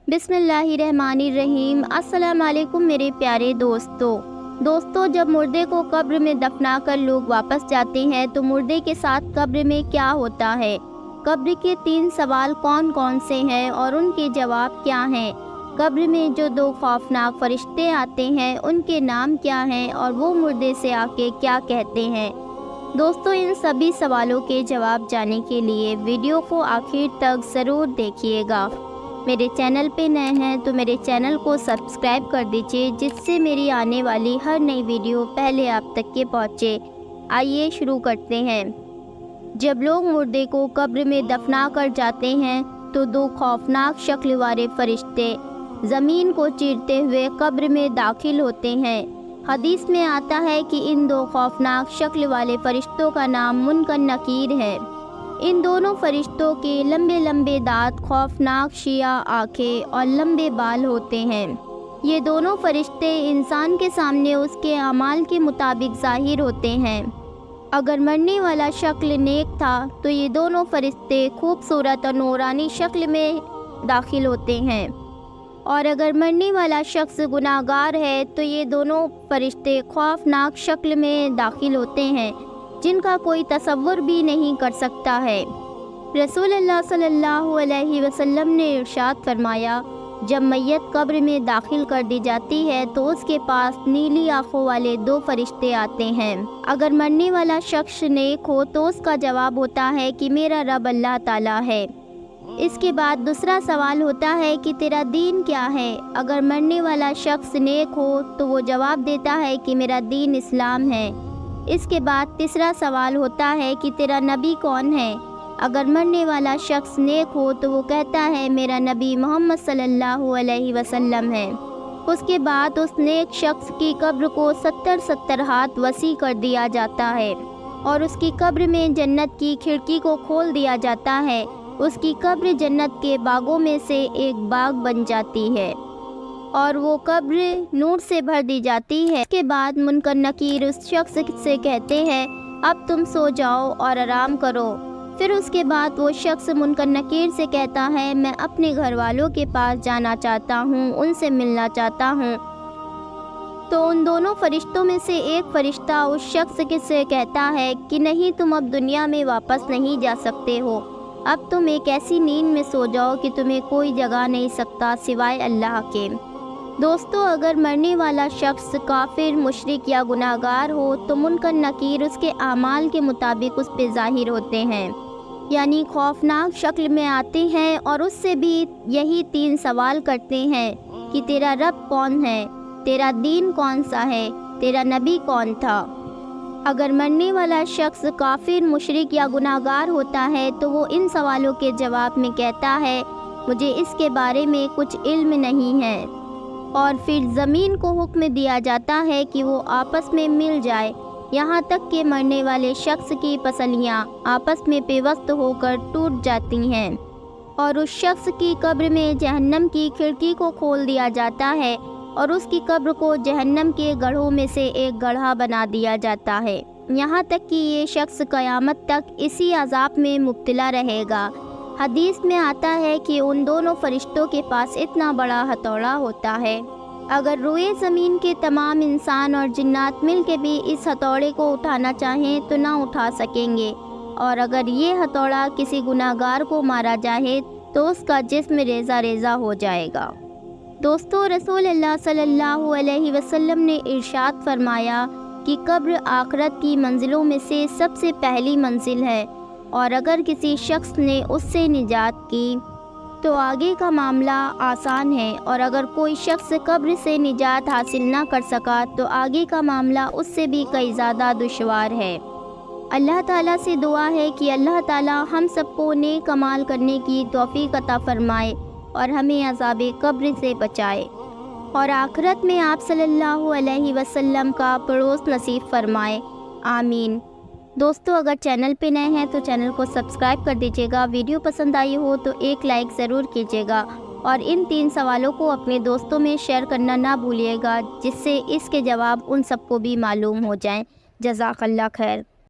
बिस्मिल्लाहिर्रहमानिर्रहीम। अस्सलाम वालेकुम मेरे प्यारे दोस्तों, जब मुर्दे को कब्र में दफना कर लोग वापस जाते हैं तो मुर्दे के साथ कब्र में क्या होता है? कब्र के 3 सवाल कौन कौन से हैं और उनके जवाब क्या हैं? कब्र में जो 2 खौफनाक फरिश्ते आते हैं उनके नाम क्या हैं और वो मुर्दे से आके क्या कहते हैं? दोस्तों, इन सभी सवालों के जवाब जानने के लिए वीडियो को आखिर तक ज़रूर देखिएगा। मेरे चैनल पे नए हैं तो मेरे चैनल को सब्सक्राइब कर दीजिए, जिससे मेरी आने वाली हर नई वीडियो पहले आप तक के पहुँचे। आइए शुरू करते हैं। जब लोग मुर्दे को कब्र में दफना कर जाते हैं तो 2 खौफनाक शक्ल वाले फरिश्ते ज़मीन को चीरते हुए कब्र में दाखिल होते हैं। हदीस में आता है कि इन 2 खौफनाक शक्ल वाले फरिश्तों का नाम मुनकर नकीर है। इन दोनों फरिश्तों के लंबे लंबे दांत, खौफनाक शिया आँखें और लंबे बाल होते हैं। ये दोनों फरिश्ते इंसान के सामने उसके अमाल के मुताबिक ज़ाहिर होते हैं। अगर मरने वाला शक्ल नेक था तो ये दोनों फरिश्ते खूबसूरत और नूरानी शक्ल में दाखिल होते हैं, और अगर मरने वाला शख्स गुनाहगार है तो ये दोनों फरिश्ते खौफनाक शक्ल में दाखिल होते हैं, जिनका कोई तसव्वुर भी नहीं कर सकता है। रसूलुल्लाह सल्लल्लाहु अलैहि वसल्लम ने इरशाद फरमाया, जब मैयत कब्र में दाखिल कर दी जाती है तो उसके पास नीली आँखों वाले 2 फरिश्ते आते हैं। अगर मरने वाला शख्स नेक हो तो उसका जवाब होता है कि मेरा रब अल्लाह ताला है। इसके बाद दूसरा सवाल होता है कि तेरा दीन क्या है? अगर मरने वाला शख्स नेक हो तो वो जवाब देता है कि मेरा दीन इस्लाम है। इसके बाद तीसरा सवाल होता है कि तेरा नबी कौन है? अगर मरने वाला शख्स नेक हो तो वो कहता है मेरा नबी मोहम्मद सल्लल्लाहु अलैहि वसल्लम है। उसके बाद उस नेक शख्स की कब्र को 70 हाथ वसी कर दिया जाता है और उसकी कब्र में जन्नत की खिड़की को खोल दिया जाता है। उसकी कब्र जन्नत के बागों में से एक बाग बन जाती है और वो कब्र नूर से भर दी जाती है। इसके बाद मुनकर नकीर उस शख्स से कहते हैं, अब तुम सो जाओ और आराम करो। फिर उसके बाद वो शख्स मुनकर नकीर से कहता है, मैं अपने घर वालों के पास जाना चाहता हूँ, उनसे मिलना चाहता हूँ। तो उन दोनों फरिश्तों में से एक फरिश्ता उस शख्स से कहता है कि नहीं, तुम अब दुनिया में वापस नहीं जा सकते हो। अब तुम एक ऐसी नींद में सो जाओ कि तुम्हें कोई जगा नहीं सकता सिवाय अल्लाह के। दोस्तों, अगर मरने वाला शख्स काफिर, मुशरिक या गुनाहगार हो तो मुनकर नकीर उसके आमाल के मुताबिक उस पे ज़ाहिर होते हैं, यानी खौफनाक शक्ल में आते हैं और उससे भी यही 3 सवाल करते हैं कि तेरा रब कौन है, तेरा दीन कौन सा है, तेरा नबी कौन था। अगर मरने वाला शख्स काफिर, मुशरिक या गुनाहगार होता है तो वो इन सवालों के जवाब में कहता है, मुझे इसके बारे में कुछ इल्म नहीं है, और फिर ज़मीन को हुक्म दिया जाता है कि वो आपस में मिल जाए, यहाँ तक कि मरने वाले शख्स की पसलियाँ आपस में पेवस्त होकर टूट जाती हैं, और उस शख्स की कब्र में जहन्नम की खिड़की को खोल दिया जाता है और उसकी कब्र को जहन्नम के गढ़ों में से एक गड्ढा बना दिया जाता है, यहाँ तक कि ये शख्स क़यामत तक इसी अज़ाब में मुब्तला रहेगा। हदीस में आता है कि उन दोनों फरिश्तों के पास इतना बड़ा हथौड़ा होता है, अगर रोए ज़मीन के तमाम इंसान और जिन्नात मिल के भी इस हथौड़े को उठाना चाहें तो ना उठा सकेंगे, और अगर ये हथौड़ा किसी गुनाहगार को मारा जाए तो उसका जिस्म रेज़ा रेज़ा हो जाएगा। दोस्तों, रसूलुल्लाह सल्लल्लाहु अलैहि वसल्लम ने इरशाद फरमाया कि कब्र आखिरत की मंजिलों में से सबसे पहली मंजिल है, और अगर किसी शख्स ने उससे निजात की तो आगे का मामला आसान है, और अगर कोई शख्स कब्र से निजात हासिल ना कर सका तो आगे का मामला उससे भी कई ज़्यादा दुश्वार है। अल्लाह ताला से दुआ है कि अल्लाह ताला हम सबको नेक अमाल करने की तौफीक अता फरमाए और हमें अज़ाबे कब्र से बचाए, और आखिरत में आप सल्लल्लाहु अलैहि वसल्लम का पड़ोस नसीब फरमाए। आमीन। दोस्तों, अगर चैनल पे नए हैं तो चैनल को सब्सक्राइब कर दीजिएगा। वीडियो पसंद आई हो तो एक लाइक ज़रूर कीजिएगा, और इन 3 सवालों को अपने दोस्तों में शेयर करना ना भूलिएगा, जिससे इसके जवाब उन सबको भी मालूम हो जाएं। जज़ाकल्लाह खैर।